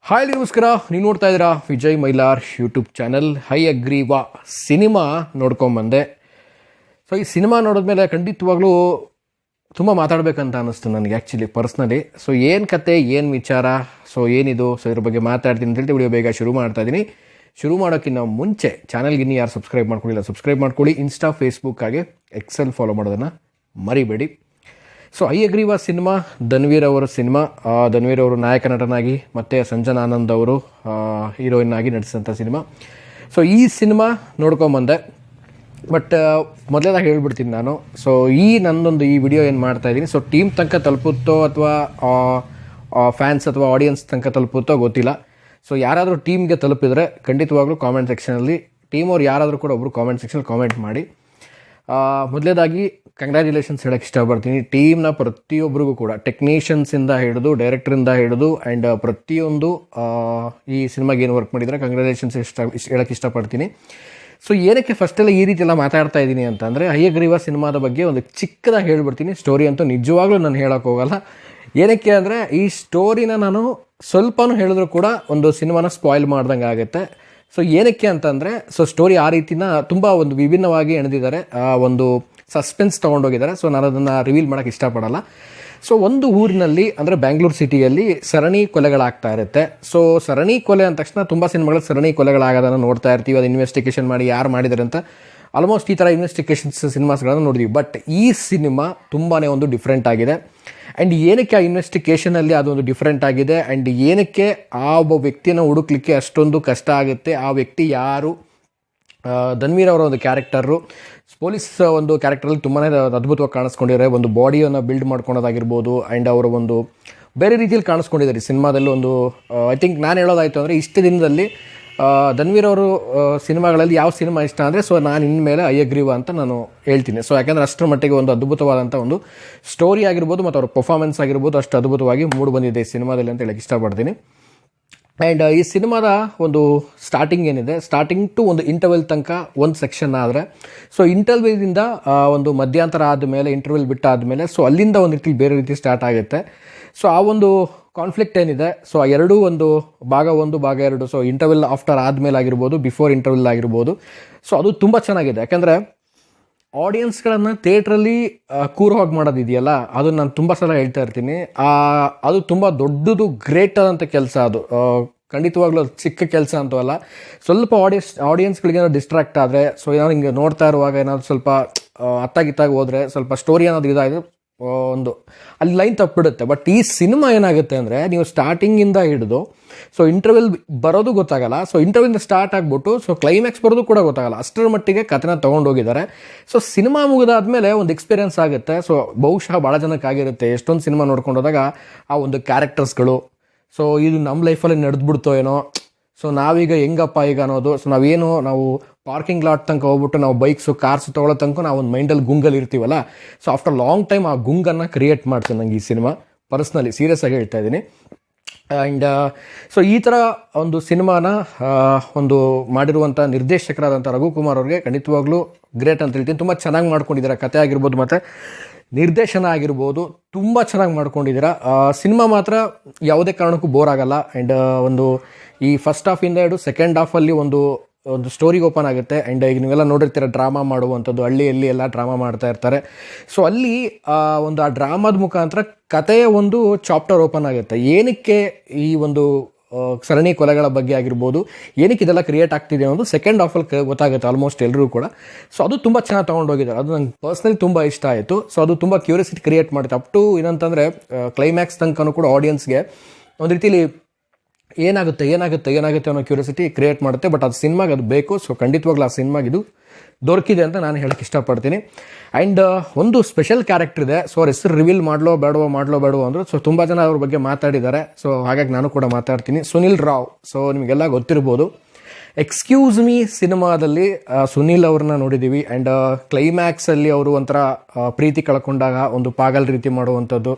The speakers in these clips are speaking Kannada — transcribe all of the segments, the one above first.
ಹಾಯ್ ನಮಸ್ಕಾರ, ನೀವು ನೋಡ್ತಾ ಇದ್ದೀರಾ Vijay Mylar YouTube channel. Hi ಅಗ್ರೀವಾ ಸಿನಿಮಾ ನೋಡ್ಕೊಂಬಂದೆ. ಸೊ ಈ ಸಿನಿಮಾ ನೋಡಿದ್ಮೇಲೆ ಖಂಡಿತವಾಗ್ಲೂ ತುಂಬ ಮಾತಾಡಬೇಕಂತ ಅನ್ನಿಸ್ತು ನನಗೆ ಆ್ಯಕ್ಚುಲಿ ಪರ್ಸ್ನಲಿ. ಸೊ ಏನು ಕತೆ, ಏನು ವಿಚಾರ, ಸೊ ಏನಿದು, ಸೊ ಇದ್ರ ಬಗ್ಗೆ ಮಾತಾಡ್ತೀನಿ ಅಂತ ಹೇಳಿ ವಿಡಿಯೋ ಬೇಗ ಶುರು ಮಾಡ್ತಾ ಇದ್ದೀನಿ. ಶುರು ಮಾಡೋಕ್ಕಿಂತ ಮುಂಚೆ ಚಾನಲ್ಗೆ ಇನ್ನೂ ಯಾರು ಸಬ್ಸ್ಕ್ರೈಬ್ ಮಾಡ್ಕೊಳ್ಳಿಲ್ಲ ಸಬ್ಸ್ಕ್ರೈಬ್ ಮಾಡ್ಕೊಳ್ಳಿ. ಇನ್ಸ್ಟಾ, ಫೇಸ್ಬುಕ್ ಹಾಗೆ ಎಕ್ಸೆಲ್ ಫಾಲೋ ಮಾಡೋದನ್ನು ಮರಿಬೇಡಿ. ಸೊ ಐ ಅಗ್ರೀವಾ ಸಿನಿಮಾ ಧನ್ವೀರ್ ಅವರ ಸಿನಿಮಾ. ಧನ್ವೀರ್ ಅವರು ನಾಯಕ ನಟನಾಗಿ ಮತ್ತು ಸಂಜನಾ ಆನಂದ್ ಅವರು ಹೀರೋಯಿನ್ ಆಗಿ ನಟಿಸಿದಂಥ ಸಿನಿಮಾ. ಸೊ ಈ ಸಿನಿಮಾ ನೋಡ್ಕೊಂಬಂದೆ. ಬಟ್ ಮೊದಲೇದಾಗಿ ಹೇಳ್ಬಿಡ್ತೀನಿ ನಾನು. ಸೊ ನನ್ನೊಂದು ಈ ವಿಡಿಯೋ ಏನು ಮಾಡ್ತಾಯಿದ್ದೀನಿ, ಸೊ ಟೀಮ್ ತನಕ ತಲುಪುತ್ತೋ ಅಥವಾ ಫ್ಯಾನ್ಸ್ ಅಥವಾ ಆಡಿಯನ್ಸ್ ತನಕ ತಲುಪುತ್ತೋ ಗೊತ್ತಿಲ್ಲ. ಸೊ ಯಾರಾದರೂ ಟೀಮ್ಗೆ ತಲುಪಿದರೆ ಖಂಡಿತವಾಗ್ಲೂ ಕಾಮೆಂಟ್ ಸೆಕ್ಷನಲ್ಲಿ ಟೀಮ್ ಅವ್ರು ಯಾರಾದರೂ ಕೂಡ ಒಬ್ಬರು ಕಾಮೆಂಟ್ ಸೆಕ್ಷನಲ್ಲಿ ಕಾಮೆಂಟ್ ಮಾಡಿ. ಮೊದಲೇದಾಗಿ ಕಂಗ್ರ್ಯಾಚುಲೇಷನ್ಸ್ ಹೇಳೋಕ್ಕೆ ಇಷ್ಟಪಡ್ತೀನಿ ಟೀಮ್ನ ಪ್ರತಿಯೊಬ್ಬರಿಗೂ ಕೂಡ, ಟೆಕ್ನಿಷಿಯನ್ಸಿಂದ ಹಿಡಿದು ಡೈರೆಕ್ಟ್ರಿಂದ ಹಿಡಿದು ಆ್ಯಂಡ್ ಪ್ರತಿಯೊಂದು ಈ ಸಿನಿಮಾಗೆ ಏನು ವರ್ಕ್ ಮಾಡಿದರೆ ಕಂಗ್ರ್ಯಾಚುಲೇಷನ್ಸ್ ಹೇಳೋಕ್ಕೆ ಇಷ್ಟಪಡ್ತೀನಿ. ಸೊ ಏನಕ್ಕೆ ಫಸ್ಟೆಲ್ಲ ಈ ರೀತಿ ಎಲ್ಲ ಮಾತಾಡ್ತಾ ಇದ್ದೀನಿ ಅಂತಂದರೆ, ಐ ಅಗ್ರೀವಾ ಸಿನಿಮಾದ ಬಗ್ಗೆ ಒಂದು ಚಿಕ್ಕದಾಗಿ ಹೇಳ್ಬಿಡ್ತೀನಿ. ಸ್ಟೋರಿ ಅಂತೂ ನಿಜವಾಗ್ಲೂ ನಾನು ಹೇಳೋಕ್ಕೆ ಹೋಗಲ್ಲ. ಏನಕ್ಕೆ ಅಂದರೆ ಈ ಸ್ಟೋರಿನ ನಾನು ಸ್ವಲ್ಪನೂ ಹೇಳಿದ್ರು ಕೂಡ ಒಂದು ಸಿನಿಮಾನ ಸ್ಪಾಯ್ಲ್ ಮಾಡ್ದಂಗೆ ಆಗುತ್ತೆ. ಸೊ ಏನಕ್ಕೆ ಅಂತಂದರೆ, ಸೊ ಸ್ಟೋರಿ ಆ ರೀತಿನ ತುಂಬ ಒಂದು ವಿಭಿನ್ನವಾಗಿ ಎಣೆದಿದ್ದಾರೆ, ಒಂದು ಸಸ್ಪೆನ್ಸ್ ತೊಗೊಂಡೋಗಿದ್ದಾರೆ. ಸೊ ನಾನು ಅದನ್ನು ರಿವೀಲ್ ಮಾಡೋಕ್ಕೆ ಇಷ್ಟಪಡಲ್ಲ. ಸೊ ಒಂದು ಊರಿನಲ್ಲಿ ಅಂದರೆ ಬ್ಯಾಂಗ್ಳೂರು ಸಿಟಿಯಲ್ಲಿ ಸರಣಿ ಕೊಲೆಗಳಾಗ್ತಾ ಇರುತ್ತೆ. ಸೊ ಸರಣಿ ಕೊಲೆ ಅಂದ ತಕ್ಷಣ ತುಂಬ ಸಿನಿಮಾಗಳಲ್ಲಿ ಸರಣಿ ಕೊಲೆಗಳಾಗೋದನ್ನು ನೋಡ್ತಾ ಇರ್ತೀವಿ. ಅದು ಇನ್ವೆಸ್ಟಿಗೇಷನ್ ಮಾಡಿ ಯಾರು ಮಾಡಿದ್ದಾರೆ ಅಂತ ಆಲ್ಮೋಸ್ಟ್ ಈ ಥರ ಇನ್ವೆಸ್ಟಿಗೇಷನ್ಸ್ ಸಿನಿಮಾಸ್ಗಳನ್ನು ನೋಡಿದ್ವಿ. ಬಟ್ ಈ ಸಿನಿಮಾ ತುಂಬಾ ಒಂದು ಡಿಫ್ರೆಂಟ್ ಆಗಿದೆ. ಆ್ಯಂಡ್ ಏನಕ್ಕೆ ಆ ಇನ್ವೆಸ್ಟಿಗೇಷನಲ್ಲಿ ಅದೊಂದು ಡಿಫ್ರೆಂಟ್ ಆಗಿದೆ, ಆ್ಯಂಡ್ ಏನಕ್ಕೆ ಆ ಒಬ್ಬ ವ್ಯಕ್ತಿಯನ್ನು ಹುಡುಕ್ಲಿಕ್ಕೆ ಅಷ್ಟೊಂದು ಕಷ್ಟ ಆಗುತ್ತೆ, ಆ ವ್ಯಕ್ತಿ ಯಾರು, ಧನ್ವೀರ್ ಅವರ ಒಂದು ಕ್ಯಾರೆಕ್ಟರು ಪೊಲೀಸ್ ಒಂದು ಕ್ಯಾರೆಕ್ಟರಲ್ಲಿ ತುಂಬಾ ಅದ್ಭುತವಾಗಿ ಕಾಣಿಸ್ಕೊಂಡಿದ್ದಾರೆ. ಒಂದು ಬಾಡಿಯನ್ನು ಬಿಲ್ಡ್ ಮಾಡ್ಕೊಳೋದಾಗಿರ್ಬೋದು, ಆ್ಯಂಡ್ ಅವರ ಒಂದು ಬೇರೆ ರೀತಿಯಲ್ಲಿ ಕಾಣಿಸ್ಕೊಂಡಿದ್ದಾರೆ ಈ ಸಿನಿಮಾದಲ್ಲಿ. ಒಂದು ಐ ಥಿಂಕ್ ನಾನು ಹೇಳೋದಾಯಿತು ಅಂದರೆ, ಇಷ್ಟು ದಿನದಲ್ಲಿ ಧನ್ವೀರ್ ಅವರು ಸಿನಿಮಾಗಳಲ್ಲಿ ಯಾವ ಸಿನಿಮಾ ಇಷ್ಟ ಅಂದರೆ, ಸೊ ನಾನು ಇನ್ಮೇಲೆ ಐ ಅಗ್ರೀವಾ ಅಂತ ನಾನು ಹೇಳ್ತೀನಿ. ಸೊ ಯಾಕೆಂದರೆ ಅಷ್ಟರ ಮಟ್ಟಿಗೆ ಒಂದು ಅದ್ಭುತವಾದಂಥ ಒಂದು ಸ್ಟೋರಿ ಆಗಿರ್ಬೋದು ಮತ್ತು ಅವ್ರ ಪರ್ಫಾರ್ಮೆನ್ಸ್ ಆಗಿರ್ಬೋದು ಅಷ್ಟು ಅದ್ಭುತವಾಗಿ ಮೂಡಿ ಬಂದಿದೆ ಈ ಸಿನಿಮಾದಲ್ಲಿ ಅಂತ ಹೇಳಕ್ಕೆ ಇಷ್ಟಪಡ್ತೀನಿ. ಆ್ಯಂಡ್ ಈ ಸಿನಿಮಾದ ಒಂದು ಸ್ಟಾರ್ಟಿಂಗ್ ಏನಿದೆ, ಸ್ಟಾರ್ಟಿಂಗ್ ಟು ಒಂದು ಇಂಟರ್ವೆಲ್ ತನಕ ಒಂದು ಸೆಕ್ಷನ್ ಆದರೆ, ಸೊ ಇಂಟರ್ವೆಲ್ದಿಂದ ಒಂದು ಮಧ್ಯಂತರ ಆದಮೇಲೆ, ಇಂಟರ್ವೆಲ್ ಬಿಟ್ಟಾದಮೇಲೆ, ಸೊ ಅಲ್ಲಿಂದ ಒಂದು ರೀತಿ ಬೇರೆ ರೀತಿ ಸ್ಟಾರ್ಟ್ ಆಗುತ್ತೆ. ಸೊ ಆ ಒಂದು ಕಾನ್ಫ್ಲಿಕ್ಟ್ ಏನಿದೆ, ಸೊ ಆ ಎರಡೂ ಒಂದು ಭಾಗ 1 ಭಾಗ 2, ಸೊ ಇಂಟರ್ವೆಲ್ ಆಫ್ಟರ್ ಆದಮೇಲೆ ಆಗಿರ್ಬೋದು, ಬಿಫೋರ್ ಇಂಟರ್ವೆಲ್ ಆಗಿರ್ಬೋದು, ಸೊ ಅದು ತುಂಬ ಚೆನ್ನಾಗಿದೆ. ಯಾಕೆಂದರೆ ಆಡಿಯನ್ಸ್ಗಳನ್ನು ಥಿಯೇಟ್ರಲ್ಲಿ ಕೂರು ಹೋಗಿ ಮಾಡೋದಿದೆಯಲ್ಲ, ಅದು ನಾನು ತುಂಬ ಸಲ ಹೇಳ್ತಾ ಇರ್ತೀನಿ, ಅದು ತುಂಬ ದೊಡ್ಡದು ಗ್ರೇಟ್ ಆದಂಥ ಕೆಲಸ. ಅದು ಖಂಡಿತವಾಗ್ಲೂ ಅದು ಚಿಕ್ಕ ಕೆಲಸ ಅಂತೂ ಅಲ್ಲ. ಸ್ವಲ್ಪ ಆಡಿಯನ್ಸ್ಗಳಿಗೆ ಏನಾದ್ರು ಡಿಸ್ಟ್ರಾಕ್ಟ್ ಆದರೆ, ಸೊ ಏನಾದ್ರು ಹಿಂಗೆ ನೋಡ್ತಾ ಇರುವಾಗ ಏನಾದ್ರು ಸ್ವಲ್ಪ ಅತ್ತಾಗಿತ್ತಾಗಿ ಹೋದರೆ, ಸ್ವಲ್ಪ ಸ್ಟೋರಿ ಅನ್ನೋದು ಇದಾಗಿದೆ, ಒಂದು ಅಲ್ಲಿ ಲೈನ್ ತಪ್ಪಿಬಿಡುತ್ತೆ. ಬಟ್ ಈ ಸಿನಿಮಾ ಏನಾಗುತ್ತೆ ಅಂದರೆ, ನೀವು ಸ್ಟಾರ್ಟಿಂಗಿಂದ ಹಿಡಿದು ಸೊ ಇಂಟರ್ವೆಲ್ ಬರೋದು ಗೊತ್ತಾಗಲ್ಲ, ಸೊ ಇಂಟರ್ವೆಲ್ನ ಸ್ಟಾರ್ಟ್ ಆಗಿಬಿಟ್ಟು ಸೊ ಕ್ಲೈಮ್ಯಾಕ್ಸ್ ಬರೋದು ಕೂಡ ಗೊತ್ತಾಗಲ್ಲ, ಅಷ್ಟರ ಮಟ್ಟಿಗೆ ಕಥೆನ ತೊಗೊಂಡೋಗಿದ್ದಾರೆ. ಸೊ ಸಿನಿಮಾ ಮುಗಿದಾದ್ಮೇಲೆ ಒಂದು ಎಕ್ಸ್ಪೀರಿಯನ್ಸ್ ಆಗುತ್ತೆ. ಸೊ ಬಹುಶಃ ಭಾಳ ಜನಕ್ಕಾಗಿರುತ್ತೆ, ಎಷ್ಟೊಂದು ಸಿನಿಮಾ ನೋಡ್ಕೊಂಡೋದಾಗ ಆ ಒಂದು ಕ್ಯಾರೆಕ್ಟರ್ಸ್ಗಳು, ಸೊ ಇದು ನಮ್ಮ ಲೈಫಲ್ಲಿ ನಡೆದ್ಬಿಡ್ತೋ ಏನೋ, ಸೊ ನಾವೀಗ ಹೆಂಗಪ್ಪ ಈಗ ಅನ್ನೋದು. ಸೊ ನಾವು ಪಾರ್ಕಿಂಗ್ ಲಾಟ್ ತನಕ ಹೋಗ್ಬಿಟ್ಟು ನಾವು ಬೈಕ್ಸು ಕಾರ್ಸು ತೊಗೊಳ್ಳೋ ತನಕ ನಾವು ಒಂದು ಮೈಂಡಲ್ಲಿ ಗುಂಗಲ್ಲಿ ಇರ್ತೀವಲ್ಲ, ಸೊ ಆಫ್ಟರ್ ಲಾಂಗ್ ಟೈಮ್ ಆ ಗುಂಗನ್ನು ಕ್ರಿಯೇಟ್ ಮಾಡ್ತೀನಿ ನಂಗೆ ಈ ಸಿನಿಮಾ, ಪರ್ಸ್ನಲಿ ಸೀರಿಯಸ್ ಆಗಿ ಹೇಳ್ತಾ ಇದ್ದೀನಿ. ಆ್ಯಂಡ್ ಸೊ ಈ ಥರ ಒಂದು ಸಿನಿಮಾನ ಒಂದು ಮಾಡಿರುವಂಥ ನಿರ್ದೇಶಕರಾದಂಥ ರಘುಕುಮಾರ್ ಅವ್ರಿಗೆ ಖಂಡಿತವಾಗ್ಲೂ ಗ್ರೇಟ್ ಅಂತ ಹೇಳ್ತೀನಿ. ತುಂಬ ಚೆನ್ನಾಗಿ ಮಾಡ್ಕೊಂಡಿದ್ದಾರೆ, ಕತೆ ಆಗಿರ್ಬೋದು ಮತ್ತು ನಿರ್ದೇಶನ ಆಗಿರ್ಬೋದು ತುಂಬ ಚೆನ್ನಾಗಿ ಮಾಡ್ಕೊಂಡಿದ್ದೀರಾ. ಸಿನಿಮಾ ಮಾತ್ರ ಯಾವುದೇ ಕಾರಣಕ್ಕೂ ಬೋರ್ ಆಗಲ್ಲ. ಆ್ಯಂಡ್ ಒಂದು ಈ ಫಸ್ಟ್ ಹಾಫಿಂದ ಹಿಡಿದು ಸೆಕೆಂಡ್ ಹಾಫಲ್ಲಿ ಒಂದು ಸ್ಟೋರಿಗೆ ಓಪನ್ ಆಗುತ್ತೆ. ಆ್ಯಂಡ್ ಈಗ ನೀವೆಲ್ಲ ನೋಡಿರ್ತೀರ ಡ್ರಾಮಾ ಮಾಡುವಂಥದ್ದು, ಹಳ್ಳಿಯಲ್ಲಿ ಎಲ್ಲ ಡ್ರಾಮಾ ಮಾಡ್ತಾ ಇರ್ತಾರೆ. ಸೊ ಅಲ್ಲಿ ಒಂದು ಆ ಡ್ರಾಮಾದ ಮುಖಾಂತರ ಕಥೆಯ ಒಂದು ಚಾಪ್ಟರ್ ಓಪನ್ ಆಗುತ್ತೆ. ಏನಕ್ಕೆ ಈ ಒಂದು ಸರಣಿ ಕೊಲೆಗಳ ಬಗ್ಗೆ ಆಗಿರ್ಬೋದು, ಏನಕ್ಕೆ ಇದೆಲ್ಲ ಕ್ರಿಯೇಟ್ ಆಗ್ತಿದೆ ಅನ್ನೋದು ಸೆಕೆಂಡ್ ಹಾಫಲ್ಲಿ ಗೊತ್ತಾಗುತ್ತೆ ಆಲ್ಮೋಸ್ಟ್ ಎಲ್ಲರೂ ಕೂಡ. ಸೊ ಅದು ತುಂಬ ಚೆನ್ನಾಗಿ ತೊಗೊಂಡೋಗಿದ್ದಾರೆ, ಅದು ನಂಗೆ ಪರ್ಸ್ನಲಿ ತುಂಬ ಇಷ್ಟ ಆಯಿತು. ಸೊ ಅದು ತುಂಬ ಕ್ಯೂರಿಯಾಸಿಟಿ ಕ್ರಿಯೇಟ್ ಮಾಡುತ್ತೆ ಅಪ್ ಟು ಏನಂತಂದರೆ ಕ್ಲೈಮ್ಯಾಕ್ಸ್ ತನಕನೂ ಕೂಡ ಆಡಿಯನ್ಸ್ಗೆ ಒಂದು ರೀತಿಲಿ ಏನಾಗುತ್ತೆ ಅನ್ನೋ ಕ್ಯೂರಿಯಾಸಿಟಿ ಕ್ರಿಯೇಟ್ ಮಾಡುತ್ತೆ. ಬಟ್ ಅದು ಸಿನಿಮಾಗೆ ಅದು ಬೇಕು. ಸೊ ಖಂಡಿತವಾಗ್ಲೂ ಆ ಸಿನಿಮಾಗೆ ಇದು ದೊರಕಿದೆ ಅಂತ ನಾನು ಹೇಳಕ್ಕೆ ಇಷ್ಟಪಡ್ತೀನಿ. ಆ್ಯಂಡ್ ಒಂದು ಸ್ಪೆಷಲ್ ಕ್ಯಾರೆಕ್ಟರ್ ಇದೆ. ಸೊ ಅವ್ರ ಹೆಸರು ರಿವೀಲ್ ಮಾಡಲೋ ಬೇಡವೋ ಅಂದರು. ಸೊ ತುಂಬ ಜನ ಅವ್ರ ಬಗ್ಗೆ ಮಾತಾಡಿದ್ದಾರೆ. ಸೊ ಹಾಗಾಗಿ ನಾನು ಕೂಡ ಮಾತಾಡ್ತೀನಿ. ಸುನಿಲ್ ರಾವ್, ಸೊ ನಿಮಗೆಲ್ಲ ಗೊತ್ತಿರ್ಬೋದು, ಎಕ್ಸ್ಕ್ಯೂಸ್ ಮೀ ಸಿನಿಮಾದಲ್ಲಿ ಸುನಿಲ್ ಅವ್ರನ್ನ ನೋಡಿದ್ದೀವಿ. ಆ್ಯಂಡ್ ಕ್ಲೈಮ್ಯಾಕ್ಸಲ್ಲಿ ಅವರು ಒಂಥರ ಪ್ರೀತಿ ಕಳ್ಕೊಂಡಾಗ ಒಂದು ಪಾಗಲ್ ರೀತಿ ಮಾಡುವಂಥದ್ದು,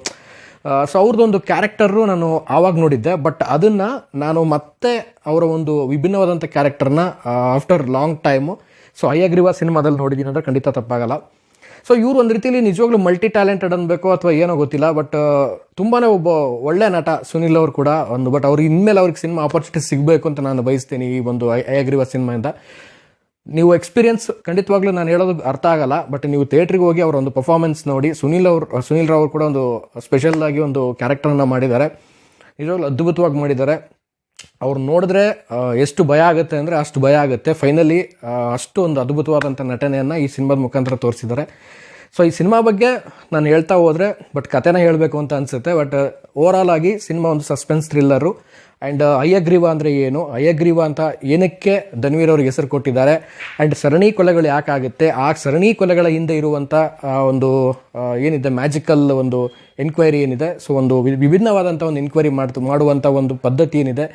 ಸೊ ಅವ್ರದ್ದೊಂದು ಕ್ಯಾರೆಕ್ಟರು ನಾನು ಆವಾಗ ನೋಡಿದ್ದೆ. ಬಟ್ ಅದನ್ನು ನಾನು ಮತ್ತೆ ಅವರ ಒಂದು ವಿಭಿನ್ನವಾದಂಥ ಕ್ಯಾರೆಕ್ಟರ್ನ after long time so I ಅಗ್ರೀವಾ ಸಿನಿಮಾದಲ್ಲಿ ನೋಡಿದ್ದೀನಿ ಅಂದರೆ ಖಂಡಿತ ತಪ್ಪಾಗಲ್ಲ. ಸೊ ಇವ್ರು ಒಂದು ರೀತಿಯಲ್ಲಿ ನಿಜವಾಗ್ಲೂ ಮಲ್ಟಿ ಟ್ಯಾಲೆಂಟೆಡ್ ಅನ್ಬೇಕು ಅಥವಾ ಏನೋ ಗೊತ್ತಿಲ್ಲ, ಬಟ್ ತುಂಬಾ ಒಬ್ಬ ಒಳ್ಳೆ ನಟ ಸುನಿಲ್ ಅವರು ಕೂಡ ಒಂದು. ಬಟ್ ಅವ್ರಿಗೆ ಇನ್ಮೇಲೆ ಅವ್ರಿಗೆ ಸಿನಿಮಾ ಆಪರ್ಚುನಿಟಿ ಸಿಗಬೇಕು ಅಂತ ನಾನು ಬಯಸ್ತೀನಿ ಈ ಒಂದು ಐ ಅಗ್ರಿ ವಾ ಸಿನಿಮಾಯಿಂದ. ನೀವು ಎಕ್ಸ್ಪೀರಿಯನ್ಸ್ ಖಂಡಿತವಾಗ್ಲೂ ನಾನು ಹೇಳೋದು ಅರ್ಥ ಆಗಲ್ಲ, ಬಟ್ ನೀವು ಥಿಯೇಟ್ರಿಗೆ ಹೋಗಿ ಅವರ ಒಂದು ಪರ್ಫಾರ್ಮೆನ್ಸ್ ನೋಡಿ. ಸುನಿಲ್ ರಾವ್ ಕೂಡ ಒಂದು ಸ್ಪೆಷಲ್ ಆಗಿ ಒಂದು ಕ್ಯಾರೆಕ್ಟರ್ನ ಮಾಡಿದ್ದಾರೆ, ನಿಜವಾಗ್ಲೂ ಅದ್ಭುತವಾಗಿ ಮಾಡಿದ್ದಾರೆ. ಅವ್ರು ನೋಡಿದ್ರೆ ಎಷ್ಟು ಭಯ ಆಗುತ್ತೆ ಅಂದರೆ ಅಷ್ಟು ಭಯ ಆಗುತ್ತೆ. ಫೈನಲಿ ಅಷ್ಟು ಒಂದು ಅದ್ಭುತವಾದಂಥ ನಟನೆಯನ್ನು ಈ ಸಿನಿಮಾದ ಮುಖಾಂತರ ತೋರಿಸಿದ್ದಾರೆ. ಸೊ ಈ ಸಿನಿಮಾ ಬಗ್ಗೆ ನಾನು ಹೇಳ್ತಾ ಹೋದರೆ ಬಟ್ ಕಥೆನ ಹೇಳಬೇಕು ಅಂತ ಅನಿಸುತ್ತೆ. ಬಟ್ ಓವರಾಲ್ ಆಗಿ ಸಿನಿಮಾ ಒಂದು suspense thriller. And I agree ವಾ ಅಂದರೆ ಏನು, ಐ ಅಗ್ರಿ ವಾ ಅಂತ ಏನಕ್ಕೆ ಧನ್ವೀರ್ ಅವ್ರಿಗೆ ಹೆಸರು ಕೊಟ್ಟಿದ್ದಾರೆ, ಆ್ಯಂಡ್ ಸರಣಿ ಕೊಲೆಗಳು ಯಾಕಾಗುತ್ತೆ, ಆ ಸರಣಿ ಕೊಲೆಗಳ ಹಿಂದೆ ಇರುವಂಥ ಒಂದು ಏನಿದೆ ಮ್ಯಾಜಿಕಲ್ ಒಂದು ಎನ್ಕ್ವೈರಿ ಏನಿದೆ, ಸೊ ಒಂದು ವಿಭಿನ್ನವಾದಂಥ ಒಂದು ಎನ್ಕ್ವೈರಿ ಮಾಡುವಂಥ ಒಂದು ಪದ್ಧತಿ ಏನಿದೆ,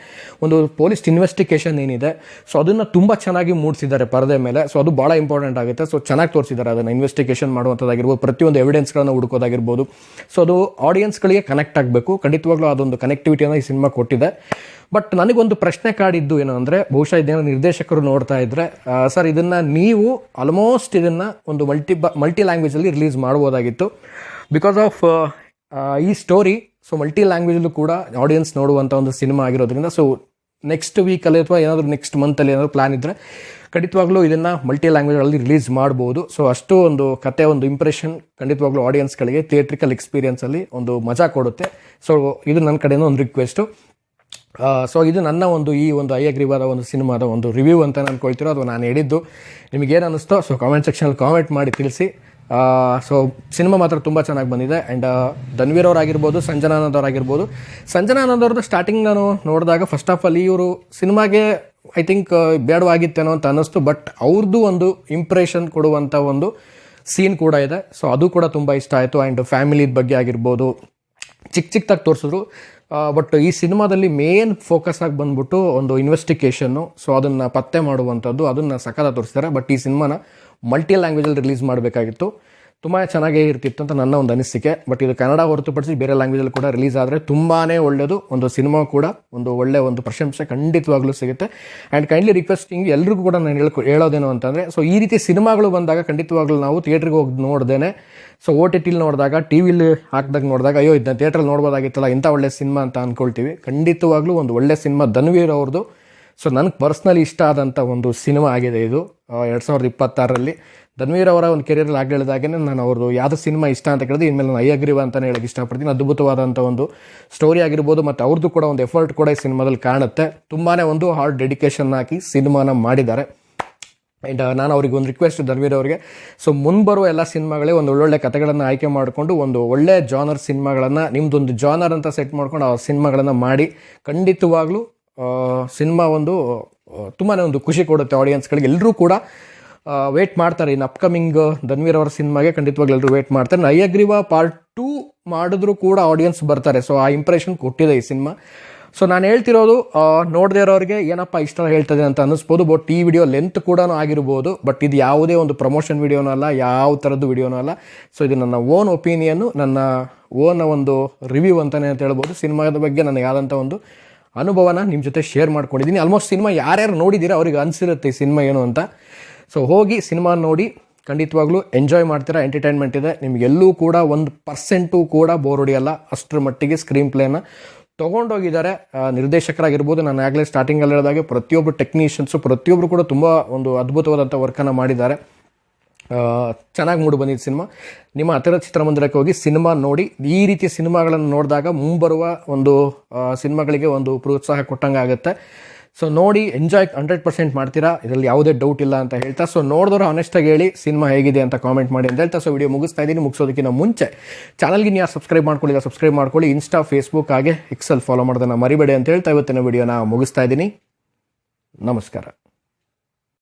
ಒಂದು ಪೊಲೀಸ್ ಇನ್ವೆಸ್ಟಿಗೇಷನ್ ಏನಿದೆ, ಸೊ ಅದನ್ನು ತುಂಬ ಚೆನ್ನಾಗಿ ಮೂಡಿಸಿದ್ದಾರೆ ಪರದೆ ಮೇಲೆ. ಸೊ ಅದು ಭಾಳ ಇಂಪಾರ್ಟೆಂಟ್ ಆಗುತ್ತೆ. ಸೊ ಚೆನ್ನಾಗಿ ತೋರಿಸಿದ್ದಾರೆ ಅದನ್ನು, ಇನ್ವೆಸ್ಟಿಗೇಷನ್ ಮಾಡುವಂಥದ್ದಾಗಿರ್ಬೋದು, ಪ್ರತಿಯೊಂದು ಎವಿಡೆನ್ಸ್ಗಳನ್ನು ಹುಡುಕೋದಾಗಿರ್ಬೋದು. ಸೊ ಅದು ಆಡಿಯನ್ಸ್ಗಳಿಗೆ ಕನೆಕ್ಟ್ ಆಗಬೇಕು. ಖಂಡಿತವಾಗ್ಲೂ ಅದೊಂದು ಕನೆಕ್ಟಿವಿಟಿಯನ್ನು ಈ ಸಿನಿಮಾ ಕೊಟ್ಟಿದೆ. ಬಟ್ ನನಗೊಂದು ಪ್ರಶ್ನೆ ಕಾಡಿದ್ದು ಏನು ಅಂದರೆ, ಬಹುಶಃ ಇದೇನೋ ನಿರ್ದೇಶಕರು ನೋಡ್ತಾ ಇದ್ರೆ, ಸರ್ ಇದನ್ನು ನೀವು ಆಲ್ಮೋಸ್ಟ್ ಇದನ್ನು ಒಂದು ಮಲ್ಟಿ ಲ್ಯಾಂಗ್ವೇಜಲ್ಲಿ ರಿಲೀಸ್ ಮಾಡ್ಬೋದಾಗಿತ್ತು. ಬಿಕಾಸ್ ಆಫ್ ಈ ಸ್ಟೋರಿ ಸೊ ಮಲ್ಟಿ ಲ್ಯಾಂಗ್ವೇಜಲ್ಲೂ ಕೂಡ ಆಡಿಯನ್ಸ್ ನೋಡುವಂಥ ಒಂದು ಸಿನಿಮಾ ಆಗಿರೋದ್ರಿಂದ, ಸೊ ನೆಕ್ಸ್ಟ್ ವೀಕಲ್ಲಿ ಅಥವಾ ಏನಾದರೂ ನೆಕ್ಸ್ಟ್ ಮಂತಲ್ಲಿ ಏನಾದರೂ ಪ್ಲ್ಯಾನ್ ಇದ್ದರೆ ಖಂಡಿತವಾಗ್ಲೂ ಇದನ್ನು ಮಲ್ಟಿ ಲ್ಯಾಂಗ್ವೇಜಲ್ಲಿ ರಿಲೀಸ್ ಮಾಡ್ಬೋದು. ಸೊ ಅಷ್ಟು ಒಂದು ಕತೆ, ಒಂದು ಇಂಪ್ರೆಷನ್ ಖಂಡಿತವಾಗ್ಲೂ ಆಡಿಯನ್ಸ್ಗಳಿಗೆ ಥಿಯೇಟ್ರಿಕಲ್ ಎಕ್ಸ್ಪೀರಿಯನ್ಸಲ್ಲಿ ಒಂದು ಮಜಾ ಕೊಡುತ್ತೆ. ಸೊ ಇದು ನನ್ನ ಕಡೆಯಿಂದ ಒಂದು ರಿಕ್ವೆಸ್ಟು. ಸೊ ಇದು ನನ್ನ ಒಂದು ಈ ಒಂದು ಐ ಅಗ್ರಿ ವಾದ ಒಂದು ಸಿನಿಮಾದ ಒಂದು ರಿವ್ಯೂ ಅಂತ ಅಂದ್ಕೊಳ್ತೀರೋ ಅಥವಾ ನಾನು ಹೇಳಿದ್ದು ನಿಮಗೇನು ಅನ್ನಿಸ್ತೋ ಸೊ ಕಾಮೆಂಟ್ ಸೆಕ್ಷನಲ್ಲಿ ಕಾಮೆಂಟ್ ಮಾಡಿ ತಿಳಿಸಿ. ಸೊ ಸಿನಿಮಾ ಮಾತ್ರ ತುಂಬ ಚೆನ್ನಾಗಿ ಬಂದಿದೆ. ಆ್ಯಂಡ್ ಧನ್ವೀರ್ ಅವರಾಗಿರ್ಬೋದು, ಸಂಜನಾ ಆನಂದ್ ಅವರಾಗಿರ್ಬೋದು. ಸಂಜನಾ ಆನಂದ್ ಅವ್ರದ್ದು ಸ್ಟಾರ್ಟಿಂಗ್ ನಾನು ನೋಡಿದಾಗ ಫಸ್ಟ್ ಆಫ್ ಆಲ್ ಇವರು ಸಿನಿಮಾಗೆ ಐ ಥಿಂಕ್ ಬೇಡವಾಗಿತ್ತೇನೋ ಅಂತ ಅನ್ನಿಸ್ತು. ಬಟ್ ಅವ್ರದ್ದು ಒಂದು ಇಂಪ್ರೆಷನ್ ಕೊಡುವಂಥ ಒಂದು ಸೀನ್ ಕೂಡ ಇದೆ. ಸೊ ಅದು ಕೂಡ ತುಂಬ ಇಷ್ಟ ಆಯಿತು. ಆ್ಯಂಡ್ ಫ್ಯಾಮಿಲಿದ ಬಗ್ಗೆ ಆಗಿರ್ಬೋದು ಚಿಕ್ಕದಾಗಿ ತೋರಿಸಿದ್ರು. ಬಟ್ ಈ ಸಿನಿಮಾದಲ್ಲಿ ಮೇನ್ ಫೋಕಸ್ ಆಗಿ ಬಂದ್ಬಿಟ್ಟು ಒಂದು ಇನ್ವೆಸ್ಟಿಗೇಷನ್ನು, ಸೊ ಅದನ್ನು ಪತ್ತೆ ಮಾಡುವಂಥದ್ದು, ಅದನ್ನು ಸಖತ್ತಾಗಿ ತೋರಿಸ್ತಾರೆ. ಬಟ್ ಈ ಸಿನಿಮಾನ ಮಲ್ಟಿ ಲ್ಯಾಂಗ್ವೇಜಲ್ಲಿ ರಿಲೀಸ್ ಮಾಡಬೇಕಾಗಿತ್ತು, ತುಂಬ ಚೆನ್ನಾಗೇ ಇರ್ತಿತ್ತು ಅಂತ ನನ್ನ ಒಂದು ಅನಿಸಿಕೆ. ಬಟ್ ಇದು ಕನ್ನಡ ಹೊರತುಪಡಿಸಿ ಬೇರೆ ಲ್ಯಾಂಗ್ವೇಜಲ್ಲಿ ಕೂಡ ರಿಲೀಸ್ ಆದರೆ ತುಂಬಾ ಒಳ್ಳೆಯದು. ಒಂದು ಸಿನಿಮಾ ಕೂಡ ಒಂದು ಒಳ್ಳೆಯ ಒಂದು ಪ್ರಶಂಸೆ ಖಂಡಿತವಾಗ್ಲೂ ಸಿಗುತ್ತೆ. ಆ್ಯಂಡ್ ಕೈಂಡ್ಲಿ ರಿಕ್ವೆಸ್ಟಿಂಗ್ ಎಲ್ರಿಗೂ ಕೂಡ ನಾನು ಹೇಳೋದೇನು ಅಂತಂದರೆ, ಸೊ ಈ ರೀತಿ ಸಿನಿಮಾಗಳು ಬಂದಾಗ ಖಂಡಿತವಾಗ್ಲೂ ನಾವು ಥಿಯೇಟ್ರಿಗೆ ಹೋಗಿ ನೋಡ್ದೇನೆ, ಸೊ ಓ ಟಿ ಟಿಲಿ ನೋಡಿದಾಗ, ಟಿ ವಿಲಿ ಹಾಕಿದಾಗ ನೋಡಿದಾಗ ಅಯ್ಯೋ ಇದನ್ನ ಥಿಯೇಟ್ರಲ್ಲಿ ನೋಡ್ಬೋದಾಗಿತ್ತಲ್ಲ, ಇಂಥ ಒಳ್ಳೆ ಸಿನಿಮಾ ಅಂತ ಅಂದ್ಕೊಳ್ತೀವಿ. ಖಂಡಿತವಾಗ್ಲೂ ಒಂದು ಒಳ್ಳೆ ಸಿನಿಮಾ ಧನ್ವೀರ್ ಅವ್ರದ್ದು. ಸೊ ನನಗೆ ಪರ್ಸ್ನಲಿ ಇಷ್ಟ ಆದಂಥ ಒಂದು ಸಿನಿಮಾ ಆಗಿದೆ ಇದು 2026ರಲ್ಲಿ. ಧನ್ವೀರ್ ಅವರ ಒಂದು ಕೆರಿಯರಲ್ಲಿ ಆಗಿ ಹೇಳಿದಾಗೇ ನಾನು ಅವ್ರದ್ದು ಯಾವುದೋ ಸಿನಿಮಾ ಇಷ್ಟ ಅಂತ ಕೇಳಿದ್ರೆ ಇನ್ಮೇಲೆ ನಾನು ಐ ಅಗ್ರಿ ವಾ ಅಂತಲೇ ಹೇಳಕ್ಕೆ ಇಷ್ಟಪಡ್ತೀನಿ. ಅದ್ಭುತವಾದಂಥ ಒಂದು ಸ್ಟೋರಿ ಆಗಿರ್ಬೋದು, ಮತ್ತು ಅವ್ರದ್ದು ಕೂಡ ಒಂದು ಎಫರ್ಟ್ ಕೂಡ ಈ ಸಿನಿಮಾದಲ್ಲಿ ಕಾಣುತ್ತೆ. ತುಂಬಾ ಒಂದು ಹಾರ್ಡ್ ಡೆಡಿಕೇಶನ್ ಹಾಕಿ ಸಿನಿಮಾನ ಮಾಡಿದ್ದಾರೆ. ಆ್ಯಂಡ್ ನಾನು ಅವ್ರಿಗೆ ಒಂದು ರಿಕ್ವೆಸ್ಟ್ ಧನ್ವೀರ್ ಅವರಿಗೆ, ಸೊ ಮುಂಬರುವ ಎಲ್ಲ ಸಿನಿಮಾಗಳೇ ಒಂದು ಒಳ್ಳೊಳ್ಳೆ ಕಥೆಗಳನ್ನು ಆಯ್ಕೆ ಮಾಡಿಕೊಂಡು ಒಂದು ಒಳ್ಳೆ ಜಾನರ್ ಸಿನಿಮಾಗಳನ್ನು, ನಿಮ್ಮದೊಂದು ಜಾನರ್ ಅಂತ ಸೆಟ್ ಮಾಡ್ಕೊಂಡು ಆ ಸಿನಿಮಾಗಳನ್ನು ಮಾಡಿ ಖಂಡಿತವಾಗ್ಲೂ ಸಿನಿಮಾ ಒಂದು ತುಂಬಾ ಒಂದು ಖುಷಿ ಕೊಡುತ್ತೆ ಆಡಿಯನ್ಸ್ಗಳಿಗೆ. ಎಲ್ಲರೂ ಕೂಡ ವೇಟ್ ಮಾಡ್ತಾರೆ ಇನ್ನು ಅಪ್ಕಮಿಂಗ್ ಧನ್ವೀರ್ ಅವರ ಸಿನಿಮಾಗೆ. ಖಂಡಿತವಾಗ್ಲೂ ಎಲ್ಲರೂ ವೇಟ್ ಮಾಡ್ತಾರೆ. ಐ ಅಗ್ರಿ ವಾ ಪಾರ್ಟ್ 2 ಮಾಡಿದ್ರು ಕೂಡ ಆಡಿಯನ್ಸ್ ಬರ್ತಾರೆ. ಸೊ ಆ ಇಂಪ್ರೆಷನ್ ಕೊಟ್ಟಿದೆ ಈ ಸಿನಿಮಾ. ಸೊ ನಾನು ಹೇಳ್ತಿರೋದು ನೋಡದೇ ಇರೋರಿಗೆ ಏನಪ್ಪ ಇಷ್ಟ ಹೇಳ್ತದೆ ಅಂತ ಅನ್ನಿಸ್ಬೋದು. ಬಟ್ ಈ ವಿಡಿಯೋ ಲೆಂತ್ ಕೂಡ ಆಗಿರ್ಬೋದು. ಬಟ್ ಇದು ಯಾವುದೇ ಒಂದು ಪ್ರಮೋಷನ್ ವಿಡಿಯೋನೂ ಅಲ್ಲ, ಯಾವ ಥರದ್ದು ವಿಡಿಯೋನೂ ಅಲ್ಲ. ಸೊ ಇದು ನನ್ನ ಓನ್ ಒಪಿನಿಯನ್ನು, ನನ್ನ ಓನ್ ಒಂದು ರಿವ್ಯೂ ಅಂತಲೇ ಅಂತ ಹೇಳ್ಬೋದು. ಸಿನಿಮಾದ ಬಗ್ಗೆ ನನಗೆ ಆದಂಥ ಒಂದು ಅನುಭವನ ನಿಮ್ಮ ಜೊತೆ ಶೇರ್ ಮಾಡ್ಕೊಂಡಿದ್ದೀನಿ. ಆಲ್ಮೋಸ್ಟ್ ಸಿನಿಮಾ ಯಾರ್ಯಾರು ನೋಡಿದ್ದೀರಾ ಅವ್ರಿಗೆ ಅನಿಸಿರುತ್ತೆ ಈ ಸಿನಿಮಾ ಏನು ಅಂತ. ಸೊ ಹೋಗಿ ಸಿನಿಮಾ ನೋಡಿ ಖಂಡಿತವಾಗ್ಲೂ ಎಂಜಾಯ್ ಮಾಡ್ತೀರಾ. ಎಂಟರ್ಟೈನ್ಮೆಂಟ್ ಇದೆ. ನಿಮಗೆಲ್ಲೂ ಕೂಡ 1% ಕೂಡ ಬೋರ್ ಹೊಡಿಯಲ್ಲ. ಅಷ್ಟರ ಮಟ್ಟಿಗೆ ಸ್ಕ್ರೀನ್ ಪ್ಲೇನ ತೊಗೊಂಡೋಗಿದ್ದಾರೆ ನಿರ್ದೇಶಕರಾಗಿರ್ಬೋದು. ನಾನು ಆಗಲೇ ಸ್ಟಾರ್ಟಿಂಗಲ್ಲಿ ಹೇಳಿದಾಗೆ ಪ್ರತಿಯೊಬ್ಬರು ಟೆಕ್ನಿಷಿಯನ್ಸು ಪ್ರತಿಯೊಬ್ಬರು ಕೂಡ ತುಂಬ ಒಂದು ಅದ್ಭುತವಾದಂಥ ವರ್ಕನ್ನು ಮಾಡಿದ್ದಾರೆ. ಚೆನ್ನಾಗಿ ಮೂಡಿ ಬಂದಿದ್ದು ಸಿನಿಮಾ. ನಿಮ್ಮ ಹತ್ತಿರ ಚಿತ್ರಮಂದಿರಕ್ಕೆ ಹೋಗಿ ಸಿನಿಮಾ ನೋಡಿ. ಈ ರೀತಿಯ ಸಿನಿಮಾಗಳನ್ನು ನೋಡಿದಾಗ ಮುಂಬರುವ ಒಂದು ಸಿನಿಮಾಗಳಿಗೆ ಒಂದು ಪ್ರೋತ್ಸಾಹ ಕೊಟ್ಟಂಗೆ ಆಗುತ್ತೆ. ಸೊ ನೋಡಿ ಎಂಜಾಯ್ 100% ಮಾಡ್ತೀರಾ, ಇದರಲ್ಲಿ ಯಾವುದೇ ಡೌಟ್ ಇಲ್ಲ ಅಂತ ಹೇಳ್ತಾ. ಸೊ ನೋಡಿದವರು ಆನೆಸ್ಟಾಗಿ ಹೇಳಿ ಸಿನಿಮಾ ಹೇಗಿದೆ ಅಂತ ಕಾಮೆಂಟ್ ಮಾಡಿ ಅಂತ ಹೇಳ್ತಾ. ಸೊ ವಿಡಿಯೋ ಮುಗಿಸ್ತಾ ಇದ್ದೀನಿ. ಮುಗಿಸೋದಕ್ಕಿಂತ ಮುಂಚೆ ಚಾನಲ್ಗೆ ನೀವು ಸಬ್ಸ್ಕ್ರೈಬ್ ಮಾಡ್ಕೊಳ್ಳಿ, ಸಬ್ಸ್ಕ್ರೈಬ್ ಮಾಡ್ಕೊಳ್ಳಿ. ಇನ್ಸ್ಟಾ, ಫೇಸ್ಬುಕ್ ಹಾಗೆ ಎಕ್ಸೆಲ್ ಫಾಲೋ ಮಾಡೋದನ್ನು ಮರಿಬೇಡಿ ಅಂತ ಹೇಳ್ತಾ ಇವತ್ತಿನ ವಿಡಿಯೋನ ಮುಗಿಸ್ತಾ ಇದ್ದೀನಿ. ನಮಸ್ಕಾರ.